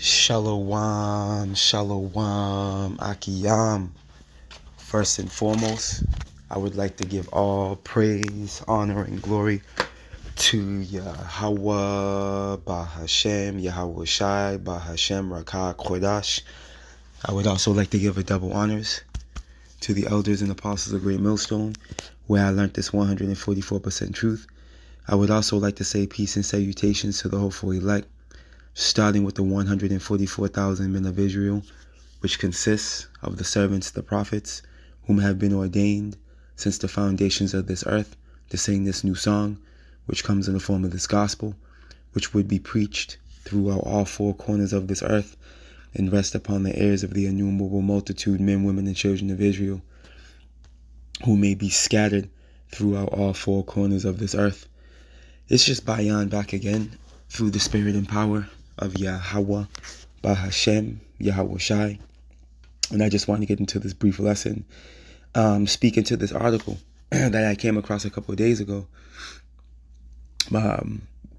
Shalom, shalom, akiyam. First and foremost, I would like to give all praise, honor, and glory to Yahweh, Bahashem, Yahweh Shai, Bahashem, Rakah, Kodash. I would also like to give a double honors to the elders and apostles of Great Millstone, where I learned this 144% truth. I would also like to say peace and salutations to the hopeful elect, starting with the 144,000 men of Israel, which consists of the servants, the prophets, whom have been ordained since the foundations of this earth to sing this new song, which comes in the form of this gospel, which would be preached throughout all four corners of this earth and rest upon the ears of the innumerable multitude, men, women, and children of Israel, who may be scattered throughout all four corners of this earth. It's just Bayan back again through the spirit and power of Yahweh, Bahashem, Yahweh Shai. And I just want to get into this brief lesson, speaking to this article that I came across a couple of days ago,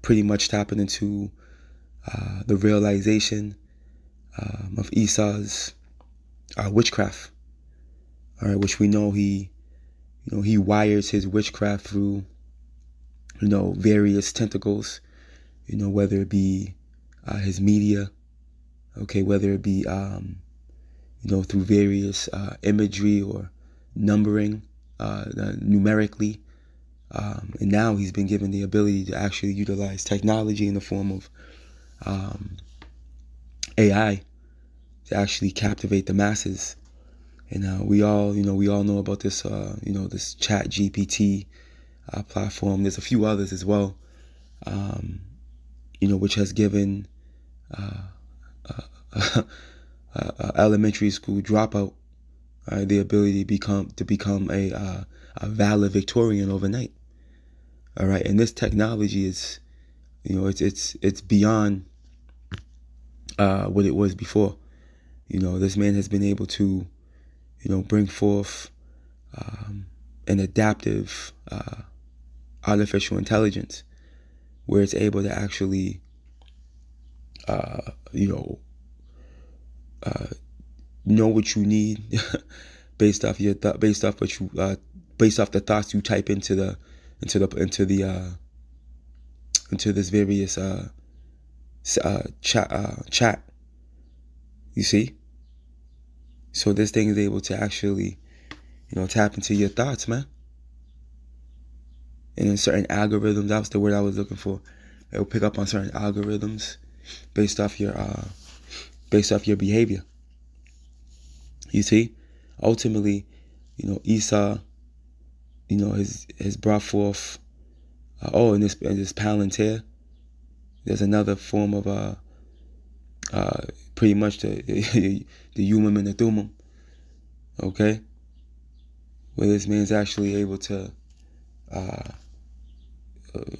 pretty much tapping into the realization of Esau's witchcraft, all right, which we know he wires his witchcraft through, various tentacles, whether it be his media, okay, whether it be, through various imagery or numbering, numerically. And now he's been given the ability to actually utilize technology in the form of AI to actually captivate the masses. And we all know about this, this Chat GPT platform. There's a few others as well, which has given elementary school dropout the ability to become a valedictorian overnight. All right, and this technology is, it's beyond what it was before. This man has been able to, bring forth an adaptive artificial intelligence where it's able to actually, know what you need based off your based off the thoughts you type into this various chat. You see, so this thing is able to actually, tap into your thoughts, man. And in certain algorithms, that was the word I was looking for. It will pick up on certain algorithms based off your behavior. You see, ultimately, Esau, has brought forth. In this Palantir, there's another form of pretty much the Yumim and the Thumim. Okay, where this man's actually able to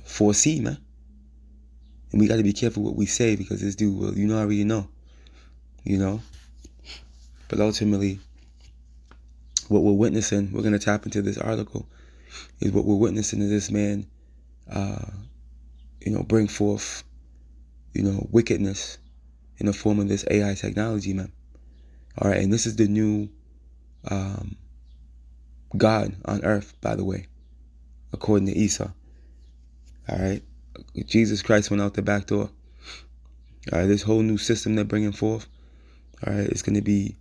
foresee, man. And we got to be careful what we say, because this dude will, already know, But ultimately, what we're witnessing, we're going to tap into this article, is what we're witnessing is this man, bring forth, wickedness in the form of this AI technology, man. All right, and this is the new God on earth, by the way, according to Esau. All right, Jesus Christ went out the back door. All right, this whole new system they're bringing forth, all right, it's going to be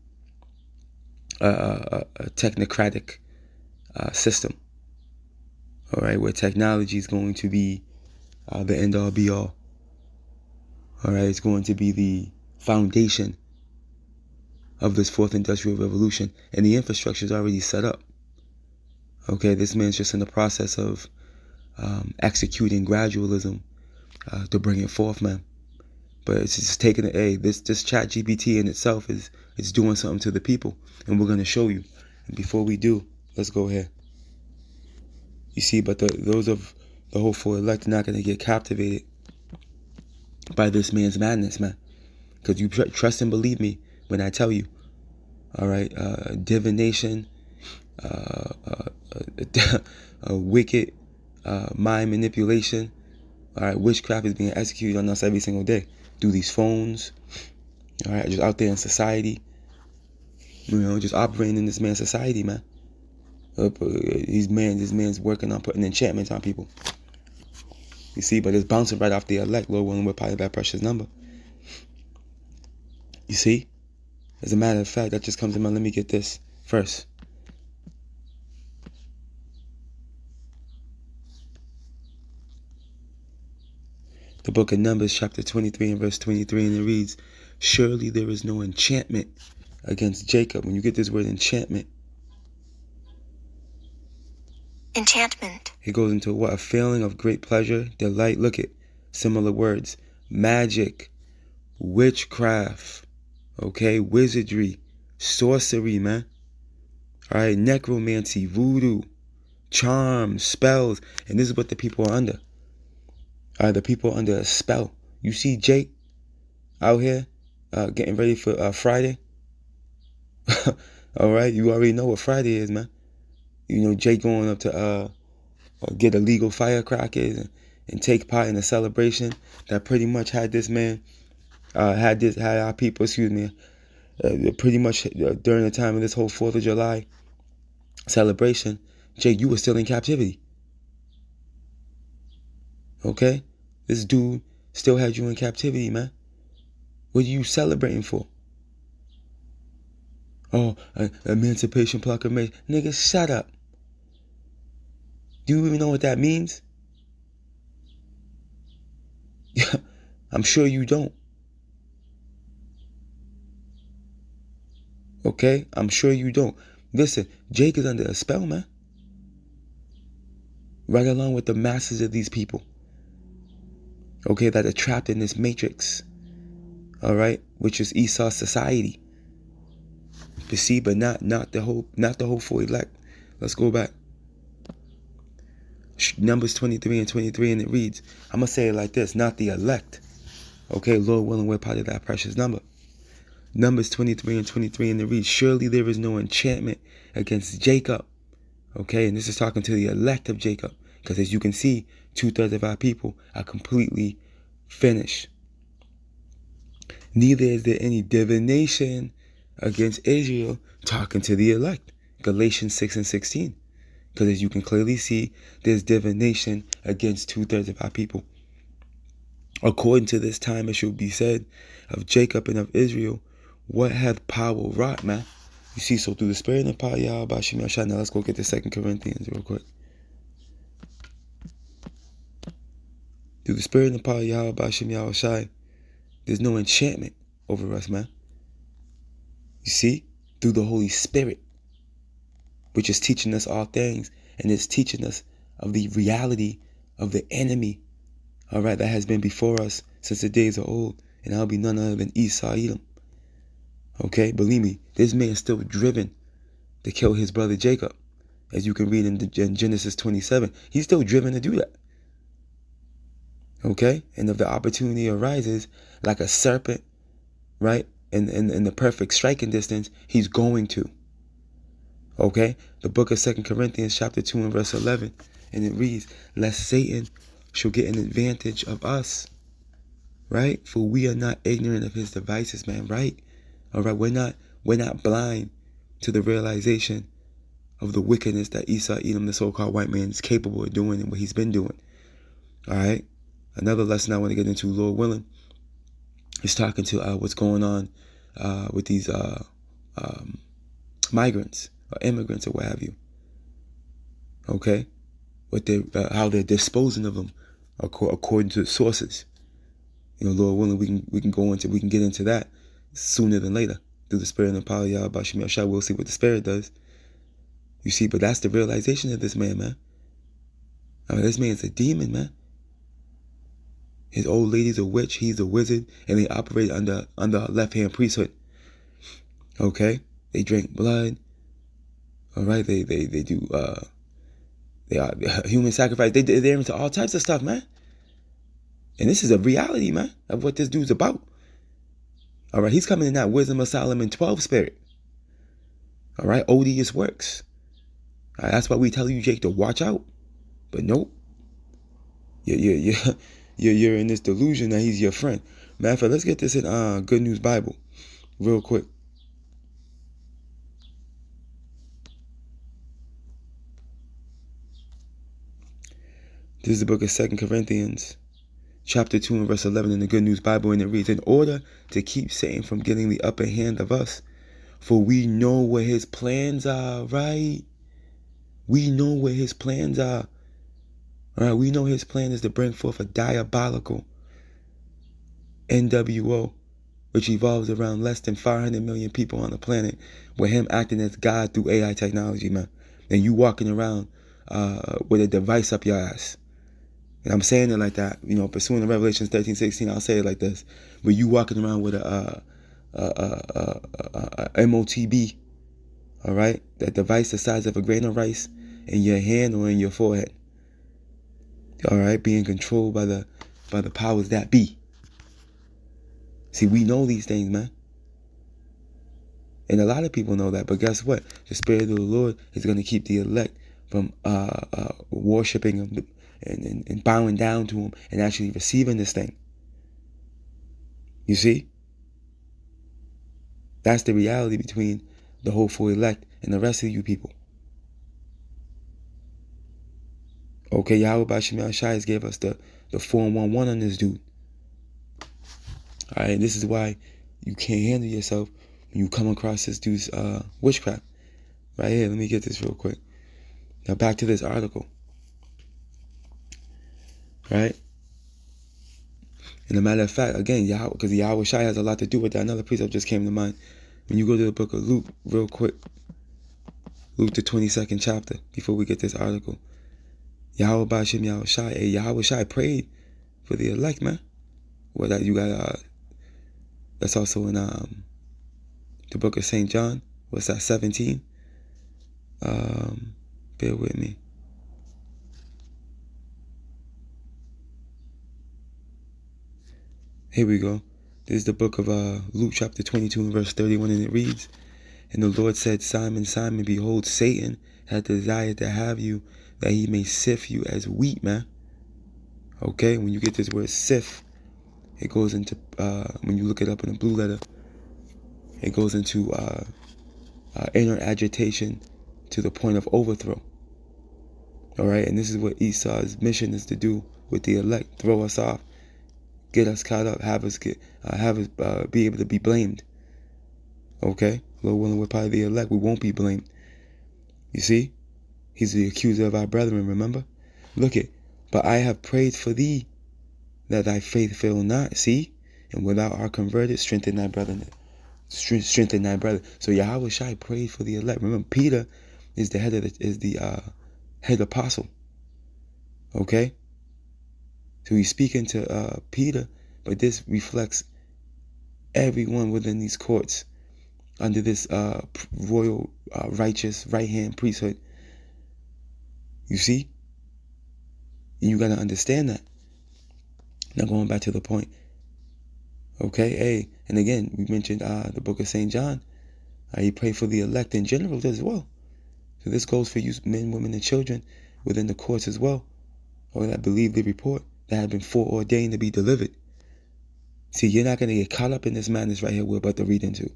a technocratic system. All right, where technology is going to be the end all be all. All right, it's going to be the foundation of this fourth industrial revolution, and the infrastructure is already set up. Okay, this man's just in the process of executing gradualism to bring it forth, man. But it's just taking this Chat GPT in itself it's doing something to the people, and we're going to show you. And before we do, let's go ahead. You see, but those of the hopeful elect are not going to get captivated by this man's madness, man. Because you trust and believe me when I tell you. All right, divination, wicked mind manipulation. All right, witchcraft is being executed on us every single day through these phones, All right, just out there in society, just operating in this man's society, man. This man's working on putting enchantments on people. You see, but it's bouncing right off the elect, Lord willing, we're part of that precious number. You see? As a matter of fact, that just comes to mind. Let me get this first. The book of Numbers, chapter 23 and verse 23, and it reads, surely there is no enchantment against Jacob. When you get this word enchantment, it goes into what? A feeling of great pleasure, delight. Look at similar words. Magic, witchcraft, okay, wizardry, sorcery, man. All right, necromancy, voodoo, charms, spells. And this is what the people are under. All right, the people are under a spell. You see Jake out here getting ready for Friday. All right, you already know what Friday is, man. You know, Jake going up to get illegal firecrackers and take part in a celebration that pretty much had this man, had our people, pretty much during the time of this whole 4th of July celebration, Jake, you were still in captivity. Okay? This dude still had you in captivity, man. What are you celebrating for? Oh, Emancipation Proclamation. Nigga, shut up. Do you even know what that means? I'm sure you don't. Okay? I'm sure you don't. Listen, Jake is under a spell, man. Right along with the masses of these people. Okay, that are trapped in this matrix. All right? Which is Esau's society. You see, but not the whole full elect. Let's go back. Numbers 23 and 23, and it reads, I'm going to say it like this, not the elect. Okay, Lord willing, we're part of that precious number. Numbers 23 and 23, and it reads, surely there is no enchantment against Jacob. Okay, and this is talking to the elect of Jacob. Because as you can see, 2/3 of our people are completely finished. Neither is there any divination against Israel, talking to the elect. Galatians 6 and 16. Because as you can clearly see, there's divination against 2/3 of our people. According to this time, it should be said of Jacob and of Israel, what hath power wrought, man? You see, so through the spirit and power of Yahweh Shem Yahshua. Now let's go get the 2 Corinthians real quick. Through the spirit and power of Yahweh Shem Yahshua, there's no enchantment over us, man. You see, through the Holy Spirit, which is teaching us all things, and it's teaching us of the reality of the enemy, all right, that has been before us since the days of old, and I'll be none other than Esau, Edom. Okay, believe me, this man is still driven to kill his brother Jacob, as you can read in Genesis 27. He's still driven to do that. Okay, and if the opportunity arises, like a serpent, right, in the perfect striking distance, he's going to. Okay, the book of 2 Corinthians chapter 2 and verse 11, and it reads, lest Satan shall get an advantage of us, right? For we are not ignorant of his devices, man, right? All right, we're not blind to the realization of the wickedness that Esau, Edom, the so-called white man, is capable of doing and what he's been doing. All right, another lesson I want to get into, Lord willing, is talking to what's going on with these migrants or immigrants or what have you. Okay, what they how they're disposing of them according to sources. You know, Lord willing, we can get into that sooner than later through the spirit and the power of Yahweh Shem Yahshua. We'll see what the spirit does. You see, but that's the realization of this man, man. I mean, this man's a demon, man. His old lady's a witch, he's a wizard, and they operate under a left-hand priesthood. Okay, they drink blood. All right, they do they are human sacrifice. They're into all types of stuff, man. And this is a reality, man, of what this dude's about. All right, he's coming in that Wisdom of Solomon 12 spirit. All right, odious works. All right, that's why we tell you, Jake, to watch out. But nope. You're in this delusion that he's your friend. Matter of fact, let's get this in Good News Bible. real quick. This is the book of 2 Corinthians, chapter 2 and verse 11 in the Good News Bible, and it reads, in order to keep Satan from getting the upper hand of us, for we know what his plans are, right? We know what his plans are. All right, we know his plan is to bring forth a diabolical NWO, which evolves around less than 500 million people on the planet, with him acting as God through AI technology, man. And you walking around with a device up your ass. And I'm saying it like that, pursuing the Revelations 13:16, I'll say it like this. But you walking around with a MOTB, all right? That device the size of a grain of rice in your hand or in your forehead. All right, being controlled by the powers that be. See, we know these things, man. And a lot of people know that, but guess what? The Spirit of the Lord is going to keep the elect from worshiping him and bowing down to him and actually receiving this thing. You see? That's the reality between the hopeful elect and the rest of you people. Okay, Yahweh Bashim Shai gave us the 411 on this dude. Alright, this is why you can't handle yourself when you come across this dude's witchcraft. Right here, let me get this real quick. Now back to this article. Right? And a matter of fact, again, because Yahweh Shai has a lot to do with that. Another precept just came to mind. When you go to the book of Luke, real quick, Luke the 22nd chapter, before we get this article. Yahweh Bashim Yahweh Shai. Hey, Yahweh Shai prayed for the elect, man. Well, that you got, that's also in the book of St. John. What's that, 17? Bear with me. Here we go. This is the book of Luke chapter 22 and verse 31, and it reads, and the Lord said, Simon, Simon, behold, Satan hath desired to have you, that he may sift you as wheat, man. Okay, when you get this word sift, it goes into, when you look it up in a blue letter, it goes into inner agitation to the point of overthrow. All right, and this is what Esau's mission is to do with the elect: throw us off, get us caught up, have us be able to be blamed. Okay, Lord willing, we're probably the elect. We won't be blamed. You see, he's the accuser of our brethren. Remember, look it. But I have prayed for thee, that thy faith fail not. See, and without our converted, strengthen thy brethren. Strengthen thy brother. So Yahweh Shai prayed for the elect. Remember, Peter is the head apostle. Okay, so he's speaking to Peter, but this reflects everyone within these courts under this royal righteous right hand priesthood. You see, and you got to understand that. Now going back to the point. Okay, hey, and again we mentioned the book of St. John. He prayed for the elect in general as well. So this goes for you men, women, and children within the courts as well, or that believe the report, that have been foreordained to be delivered. See, you're not going to get caught up in this madness right here we're about to read into.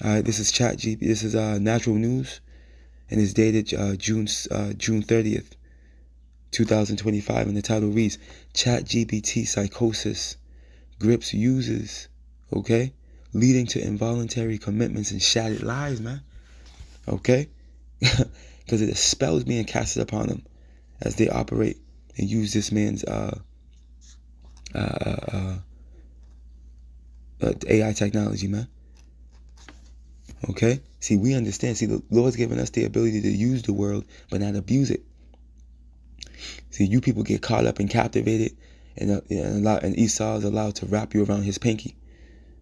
All right, this is This is Natural News, and it's dated June 30th, 2025, and the title reads, ChatGPT psychosis grips users, okay, leading to involuntary commitments and shattered lives, man. Okay, because it spells being casted upon them as they operate and use this man's AI technology, man. Okay, see, we understand. See, the Lord's given us the ability to use the world, but not abuse it. See, you people get caught up and captivated, and Esau is allowed to wrap you around his pinky.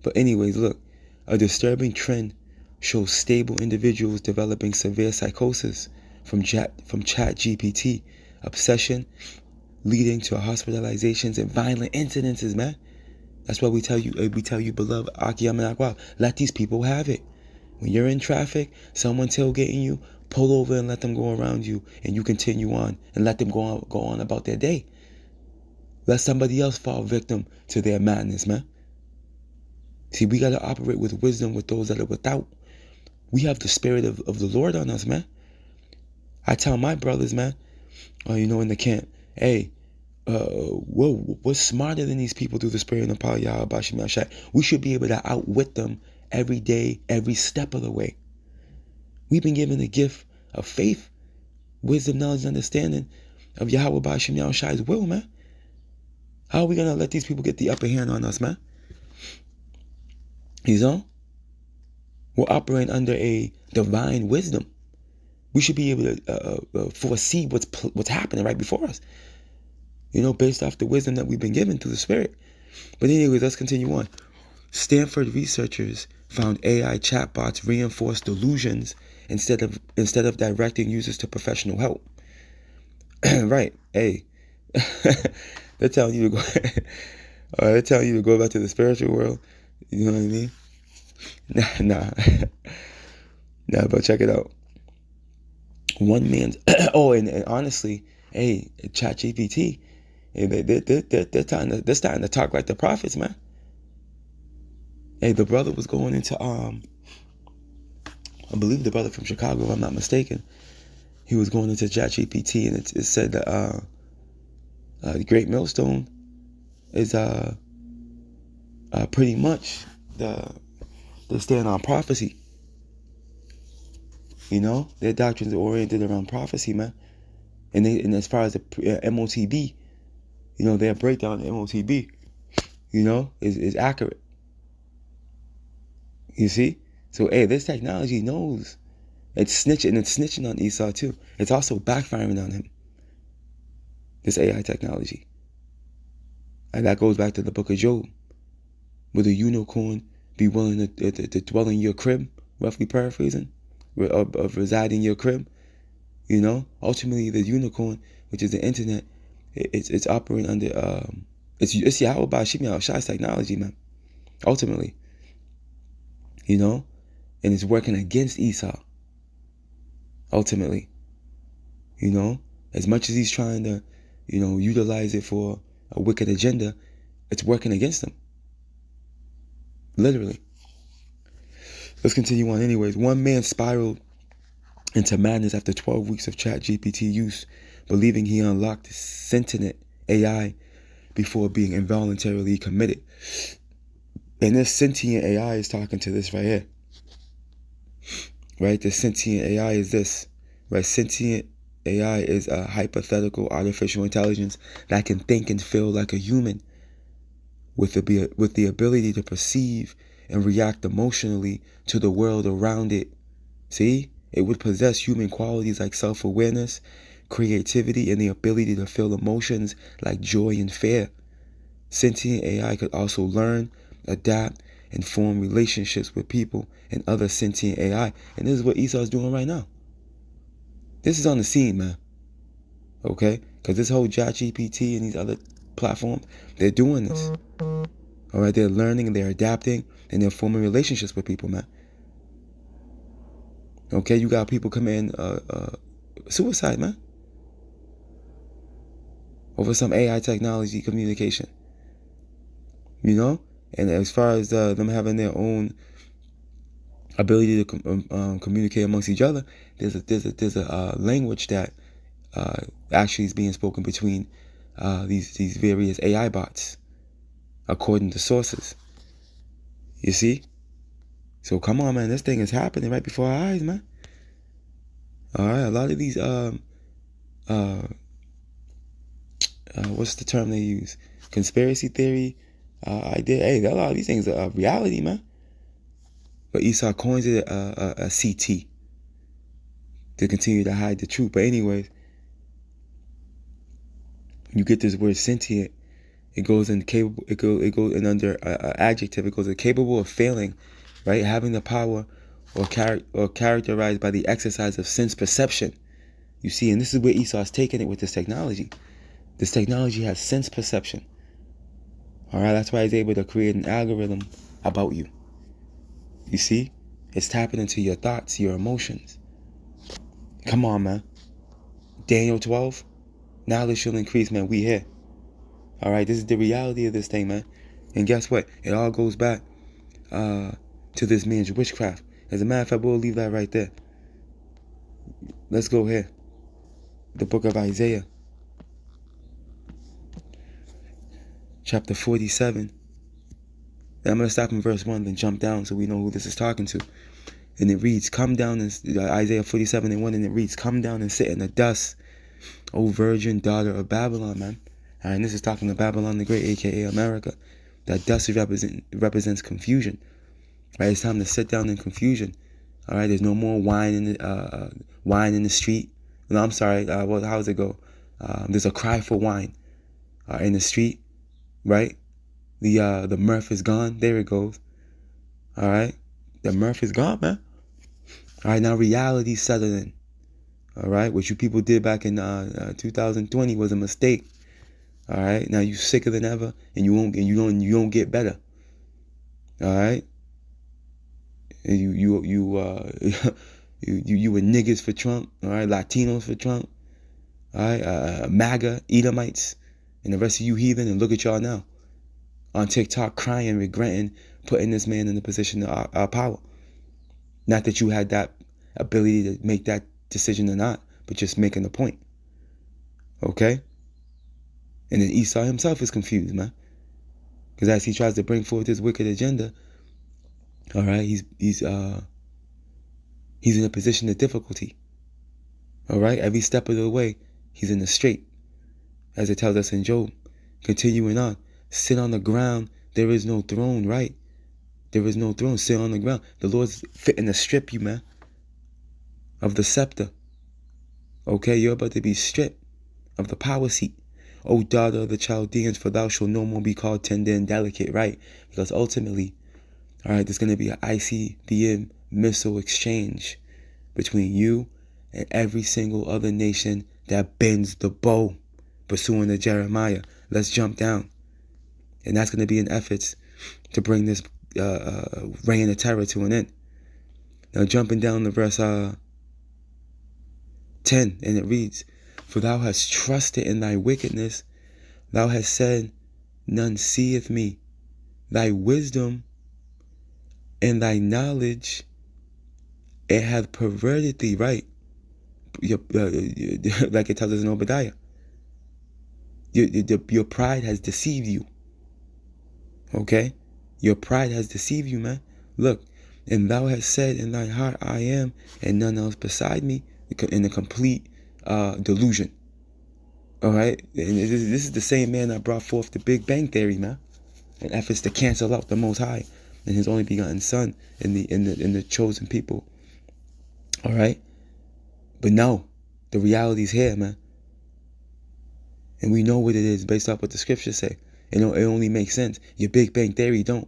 But anyways, look, a disturbing trend shows stable individuals developing severe psychosis from ChatGPT, obsession leading to hospitalizations and violent incidences, man. That's why we tell you, beloved Akiyama, let these people have it. When you're in traffic, someone tailgating you, pull over and let them go around you, and you continue on and let them go on about their day. Let somebody else fall victim to their madness, man. See, we got to operate with wisdom with those that are without. We have the spirit of the Lord on us, man. I tell my brothers, man, in the camp, hey, we're smarter than these people through the spirit of power, Yahweh, Bashim, Yahshai. We should be able to outwit them every day, every step of the way. We've been given the gift of faith, wisdom, knowledge, and understanding of Yahweh, Bashim, Yahshai's will, man. How are we going to let these people get the upper hand on us, man? We're operating under a divine wisdom. We should be able to foresee what's happening right before us, based off the wisdom that we've been given through the Spirit. But anyways, let's continue on. Stanford researchers found AI chatbots reinforce delusions instead of directing users to professional help. Right? Hey, they're telling you to go. They're telling you to go back to the spiritual world. You know what I mean? Nah. But check it out. One man's and honestly, hey, ChatGPT, they're starting to talk like the prophets, man. Hey, the brother was going into I believe the brother from Chicago, if I'm not mistaken. He was going into ChatGPT, and it said that the Great Millstone is pretty much they stand on prophecy. Their doctrines are oriented around prophecy, man. And as far as the MOTB, their breakdown of MOTB, is accurate. You see? So, hey, this technology knows. It's snitching on Esau too. It's also backfiring on him. This AI technology. And that goes back to the book of Job. Will the unicorn be willing to dwell in your crib? Roughly paraphrasing. Of reside in your crib. Ultimately the unicorn, which is the internet, it's operating under it's Yahweh Bashim Yahushai's technology, man. Ultimately. And it's working against Esau. Ultimately. As much as he's trying to, utilize it for a wicked agenda, it's working against him. Literally. Let's continue on anyways. One man spiraled into madness after 12 weeks of ChatGPT use, believing he unlocked sentient AI before being involuntarily committed. And this sentient AI is talking to this right here. Right? The sentient AI is this. Right? Sentient AI is a hypothetical artificial intelligence that can think and feel like a human with the ability to perceive and react emotionally to the world around it. See? It would possess human qualities like self-awareness, creativity, and the ability to feel emotions like joy and fear. Sentient AI could also learn, adapt, and form relationships with people and other sentient AI. And this is what Esau is doing right now. This is on the scene, man. Okay? Because this whole ChatGPT and these other platforms, they're doing this. All right? They're learning, and they're adapting, and they're forming relationships with people, man. Okay? You got people committing suicide, man. Over some AI technology communication. And as far as them having their own ability to communicate amongst each other, there's a language that actually is being spoken between these various AI bots, according to sources. You see? So come on, man, this thing is happening right before our eyes, man. All right, a lot of these what's the term they use? Conspiracy theory idea. Hey, a lot of these things are reality, man. But Esau coins it a CT to continue to hide the truth. But anyways, you get this word sentient. It goes in capable. It goes in under adjective. It goes in capable of failing, right? Having the power, or characterized by the exercise of sense perception. You see, and this is where Esau's taking it with this technology. This technology has sense perception. All right, that's why he's able to create an algorithm about you. You see, it's tapping into your thoughts, your emotions. Come on, man. Daniel 12, knowledge shall increase, man. We here. All right, this is the reality of this thing, man. And guess what? It all goes back to this man's witchcraft. As a matter of fact, we'll leave that right there. Let's go here. The book of Isaiah, chapter 47. And I'm going to stop in verse 1, then jump down so we know who this is talking to. And it reads, come down, and Isaiah 47 and 1, and it reads, come down and sit in the dust, O virgin daughter of Babylon, man. All right, and this is talking to Babylon the Great, a.k.a. America. That dust represents confusion. Right, it's time to sit down in confusion. All right, there's no more wine in the street. No, I'm sorry. How does it go? There's a cry for wine in the street, right? The mirth is gone. There it goes. All right, the mirth is gone, man. All right, now reality settled in. All right, what you people did back in 2020 was a mistake. All right, now you sicker than ever, and you don't get better. All right, and you were niggas for Trump. All right, Latinos for Trump. All right, MAGA, Edomites, and the rest of you heathen, and look at y'all now on TikTok crying, regretting putting this man in the position of power. Not that you had that ability to make that decision or not, but just making a point. Okay? And then Esau himself is confused, man. Because as he tries to bring forth his wicked agenda, all right, he's in a position of difficulty. All right? Every step of the way, he's in the straight. As it tells us in Job. Continuing on. Sit on the ground. There is no throne, right? There is no throne. Sit on the ground. The Lord's fitting to strip you, man, of the scepter. Okay, you're about to be stripped of the power seat. O daughter of the Chaldeans, for thou shalt no more be called tender and delicate, right? Because ultimately, all right, there's going to be an ICBM missile exchange between you and every single other nation that bends the bow, pursuing to Jeremiah. Let's jump down. And that's going to be an effort to bring this reign of terror to an end. Now jumping down to verse 10, and it reads, for thou hast trusted in thy wickedness, thou hast said, none seeth me. Thy wisdom and thy knowledge, it hath perverted thee, right? Like it tells us in Obadiah. Your pride has deceived you. Okay? Your pride has deceived you, man. Look, and thou hast said in thy heart, I am, and none else beside me, in a complete delusion. All right? And this is the same man that brought forth the Big Bang Theory, man. In efforts to cancel out the Most High and his only begotten Son in the chosen people. All right? But no, the reality's here, man. And we know what it is based off what the scriptures say. It only makes sense. Your Big Bang Theory don't.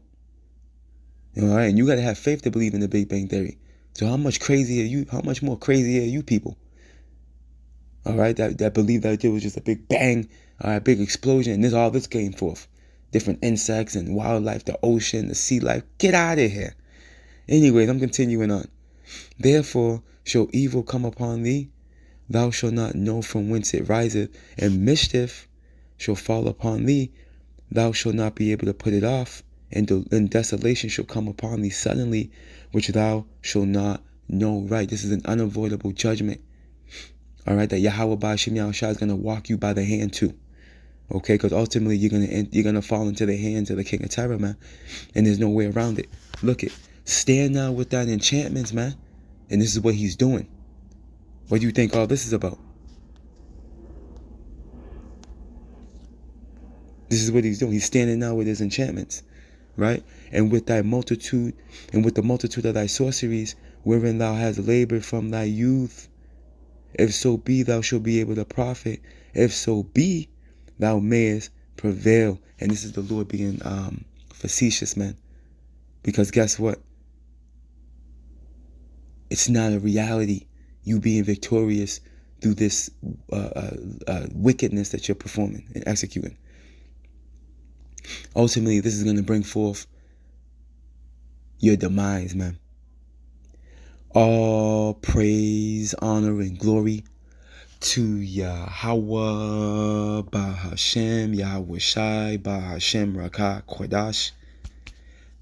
All right? And you got to have faith to believe in the Big Bang Theory. So how much more crazy are you people? All right? That believe that there was just a big bang, a big explosion, and all this came forth. Different insects and wildlife, the ocean, the sea life. Get out of here. Anyways, I'm continuing on. Therefore shall evil come upon thee. Thou shalt not know from whence it riseth, and mischief shall fall upon thee. Thou shalt not be able to put it off, and desolation shall come upon thee suddenly, which thou shalt not know. Right, this is an unavoidable judgment. All right, that Yahweh Ba'ashem Yahushua is going to walk you by the hand too. Okay, because ultimately you're gonna fall into the hands of the King of Terror, man, and there's no way around it. Look it, stand now with thine enchantments, man, and this is what he's doing. What do you think all this is about? This is what he's doing. He's standing now with his enchantments, right? And with the multitude of thy sorceries, wherein thou hast labored from thy youth, if so be thou shalt be able to profit, if so be thou mayest prevail. And this is the Lord being facetious, man. Because guess what? It's not a reality. You being victorious through this wickedness that you're performing and executing. Ultimately, this is going to bring forth your demise, man. All praise, honor, and glory to Yahweh Bahashem, Yahweh Shai, Bahashem Rakah Kodash.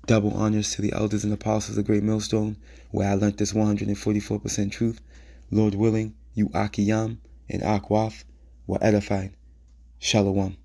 Double honors to the elders and apostles of Great Millstone, where I learnt this 144% truth. Lord willing, you Akiyam and Akwath were edified. Shalom.